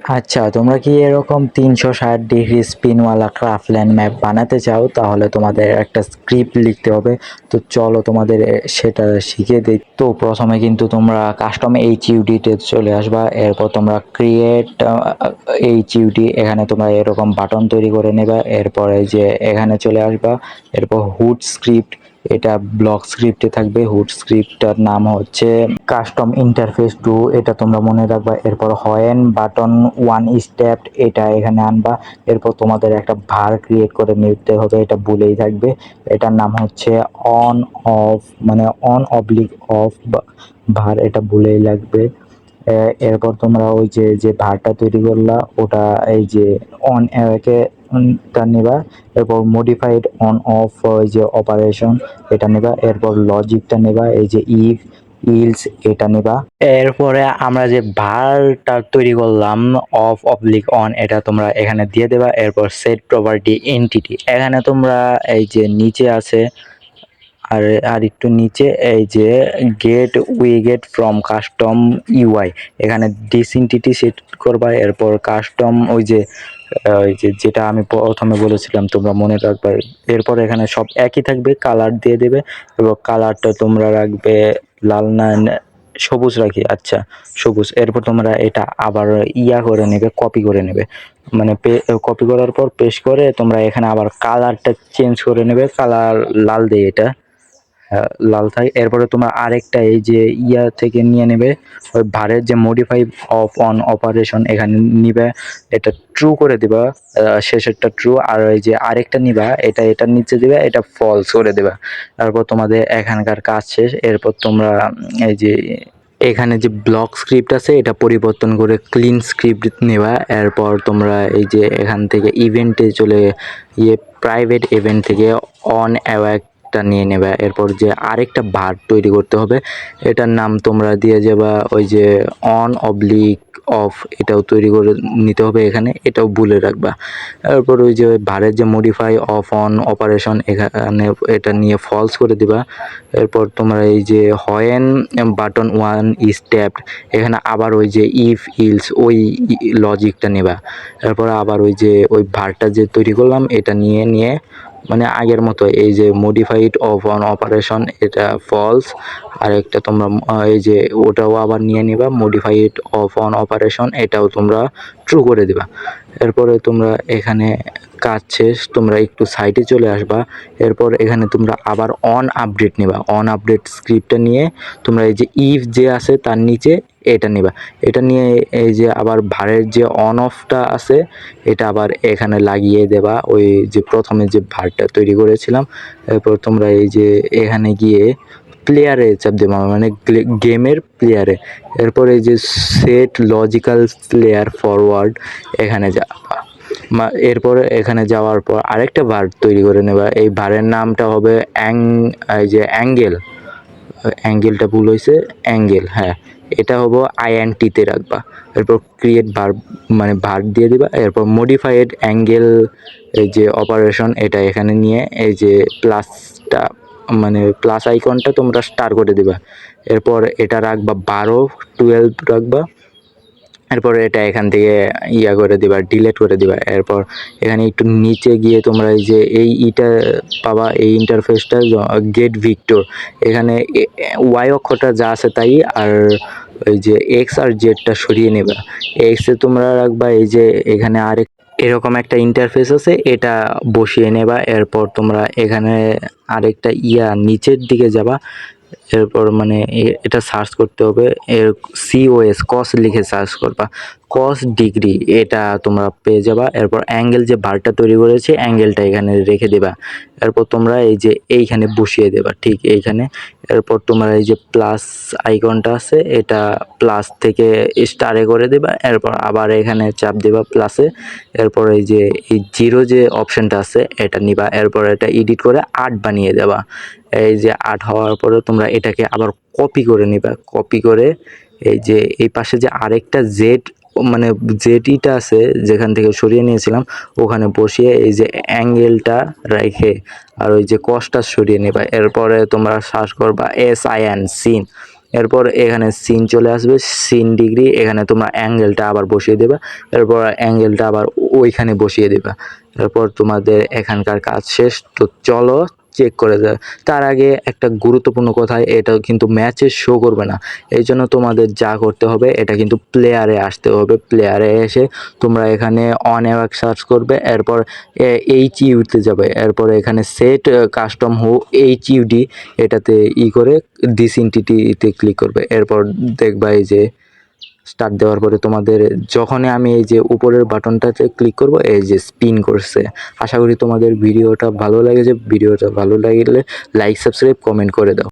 আচ্ছা, তোমরা কি এরকম 360 ডিগ্রি স্পিনওয়ালা ক্রাফল্যান্ড ম্যাপ বানাতে চাও? তাহলে তোমাদের একটা স্ক্রিপ্ট লিখতে হবে। তো চলো তোমাদের সেটা শিখিয়ে দিই। তো প্রথমে কিন্তু তোমরা কাস্টম এইচইউডিতে চলে আসবা। এরপর তোমরা ক্রিয়েট এইচইউডি, এখানে তোমরা এরকম বাটন তৈরি করে নেবা। এরপরে যে এখানে চলে আসবা, এরপর হুড স্ক্রিপ্ট, এটা ব্লক স্ক্রিপ্টে থাকবে। হুড স্ক্রিপ্টটার নাম হচ্ছে কাস্টম ইন্টারফেস টু, এটা তোমরা মনে রাখবা। এরপর হয়েন বাটন ওয়ান স্টেপ, এটা এখানে আনবা। এরপর তোমাদের একটা ভার ক্রিয়েট করে নিতে হবে, এটা ভুলেই থাকবে। এটার নাম হচ্ছে অন অফ, মানে অন অবলিক অফ ভার, এটা ভুলেই লাগবে। এরপর তোমরা ওই যে যে ভারটা তৈরি করলা ওটা এই যে অন কে টা নেবা। এরপর মডিফাইড অন অফ ওই যে অপারেশন এটা নেবা। এরপর লজিকটা নেবা, এই যে ইফ ইলস এটা নেবা। এরপরে আমরা যে ভারটা তৈরি করলাম অফ অবলিক অন, এটা তোমরা এখানে দিয়ে দেবা। এরপর সেট প্রপার্টি এন্টিটি, এখানে তোমরা এই যে নিচে আছে আর আর একটু নিচে এই যে gate widget from custom UI, এখানে দিস এন্টিটি সেট করবা। এরপর কাস্টম ওই যে যেটা আমি প্রথমে বলেছিলাম তোমরা মনে রাখবে। এরপর এখানে সব একই থাকবে, কালার দিয়ে দেবে এবং কালারটা তোমরা রাখবে লাল না সবুজ রাখি, আচ্ছা সবুজ। এরপর তোমরা এটা আবার করে নেবে, কপি করে নেবে, মানে কপি করার পর পেস্ট করে তোমরা এখানে আবার কালারটা চেঞ্জ করে নেবে, কালার লাল দিয়ে এটা লাল থাকে। এরপরে তোমরা আরেকটা এই যে থেকে নিয়ে নেবে, ওই ভারের যে মডিফাই অফ অন অপারেশন এখানে নিবে, এটা ট্রু করে দিবা, শেষেরটা ট্রু। আর এই যে আরেকটা নিবা, এটার নিচে দিবা, এটা ফলস করে দিবা। তারপর তোমাদের এখানকার কাজ শেষ। এরপর তোমরা এই যে এখানে যে ব্লক স্ক্রিপ্ট আছে এটা পরিবর্তন করে ক্লিন স্ক্রিপ্ট নেবা। এরপর তোমরা এই যে এখান থেকে ইভেন্টে চলে প্রাইভেট ইভেন্ট থেকে অন অ্যাওয়াকটা নিয়ে নেবা। এরপর যে আরেকটা ভার তৈরি করতে হবে, এটার নাম তোমরা দিয়ে যাবা ওই যে অন অবলিক অফ, এটাও তৈরি করে নিতে হবে এখানে, এটাও ভুলে রাখবা। এরপর ওই যে ভারের যে মডিফাই অফ অন অপারেশন এখানে এটা নিয়ে ফলস করে দিবা। এরপর তোমরা এই যে হয়েন বাটন ওয়ান স্টেপ, এখানে আবার ওই যে ইফ ইলস ওই লজিকটা নেবা। এরপর আবার ওই যে ওই ভারটা যে তৈরি করলাম এটা নিয়ে মানে আগের মতো এই যে মডিফাইড অফ অন অপারেশন এটা ফলস। আর একটা তোমরা এই যে ওটাও আবার নিয়ে নিবা, মডিফাইড অফ অন অপারেশন এটাও তোমরা ট্রু করে দিবা। এরপরে তোমরা এখানে কাজ শেষ, তোমরা একটু সাইডে চলে আসবা। এরপর এখানে তোমরা আবার অন আপডেট নিবা, অন আপডেট স্ক্রিপ্টটা নিয়ে তোমরা এই যে ইফ যে আছে তার নিচে এটা নিবা। এটা নিয়ে এই যে আবার ভারের যে অন অফটা আছে এটা আবার এখানে লাগিয়ে দেবা, ওই যে প্রথমে যে ভারটা তৈরি করেছিলাম। এরপর তোমরা এই যে এখানে গিয়ে প্লেয়ারে চাপ দেবা, মানে গেমের প্লেয়ারে। এরপর এই যে সেট লজিক্যাল প্লেয়ার ফরওয়ার্ড এখানে যাবা। এরপর এখানে যাওয়ার পর আরেকটা ভার তৈরি করে নেবা। এই ভারের নামটা হবে এই যে অ্যাঙ্গেলটা ভুল হয়েছে, অ্যাঙ্গেল, হ্যাঁ এটা হবো আইএনটিতে রাখবা। এরপর ক্রিয়েট ভার, মানে ভার দিয়ে দিবা। এরপর মডিফাইড অ্যাঙ্গেল এই যে অপারেশন এটা এখানে নিয়ে এই যে প্লাসটা, মানে প্লাস আইকনটা তোমরা স্টার করে দিবা। এরপর এটা রাখবা 12 রাখবা। এরপর এটা এখান থেকে করে দিবা, ডিলিট করে দিবা। এরপর এখানে একটু নিচে গিয়ে তোমরা এই যে ইটা পাবা, এই ইন্টারফেসটা গেট ভিক্টর, এখানে ওয়াই অক্ষরটা যা আছে তাই, আর ওই যে এক্স আর জেডটা সরিয়ে নেবা। এক্সে তোমরা রাখবা এই যে এখানে আরেক এরকম একটা ইন্টারফেস আছে, এটা বসিয়ে নেবা। এরপর তোমরা এখানে আরেকটা নিচের দিকে যাবা। এরপর মানে এটা সার্চ করতে হবে, এর COS কস লিখে সার্চ করবা, কস ডিগ্রি এটা তোমরা পেয়ে যাবা। এরপর অ্যাঙ্গেল যে ভারটা তৈরি করেছে অ্যাঙ্গেলটা এখানে রেখে দেবা। এরপর তোমরা এই যে এইখানে বসিয়ে দেবা, ঠিক এইখানে। এরপর তোমরা এই যে প্লাস আইকনটা আছে এটা প্লাস থেকে স্টারে করে দেবা। এরপর আবার এখানে চাপ দেবা প্লাসে। এরপর এই যে এই জিরো যে অপশনটা আছে এটা নিবা। এরপর এটা এডিট করে 8 বানিয়ে দেবা। এই যে 8 হওয়ার পরে তোমরা এটাকে আবার কপি করে নিবা, কপি করে এই যে এই পাশে যে আরেকটা জেড, মানে জেডিটা আছে যেখান থেকে সরিয়ে নিয়েছিলাম ওখানে বসিয়ে এই যে অ্যাঙ্গেলটা রেখে আর ওই যে কসটা সরিয়ে নেবা। এরপরে তোমরা সার্চ করবা SIN সিন, এরপর এখানে সিন চলে আসবে, সিন ডিগ্রি, এখানে তোমরা অ্যাঙ্গেলটা আবার বসিয়ে দেবা, এরপর অ্যাঙ্গেলটা আবার ওইখানে বসিয়ে দেবা। এরপর তোমাদের এখানকার কাজ শেষ। তো চলো চেক করে দেয়। তার আগে একটা গুরুত্বপূর্ণ কথা, এটা কিন্তু ম্যাচে শো করবে না। এই জন্য তোমাদের যা করতে হবে, এটা কিন্তু প্লেয়ারে আসতে হবে। প্লেয়ারে এসে তোমরা এখানে অন অ্যাওয়াক সার্চ করবে, এরপর HUতে যাবে, এরপর এখানে সেট কাস্টম হো HUD এটাতে করে দিস এন্টিটিতে ক্লিক করবে। এরপর দেখবা এই যে স্টার্ট দেওয়ার পরে তোমাদের যখনই আমি এই যে উপরের বাটনটাতে ক্লিক করব, এই যে স্পিন করছে। আশা করি তোমাদের ভিডিওটা ভালো লেগেছে। ভিডিওটা ভালো লাগলে লাইক, সাবস্ক্রাইব, কমেন্ট করে দাও।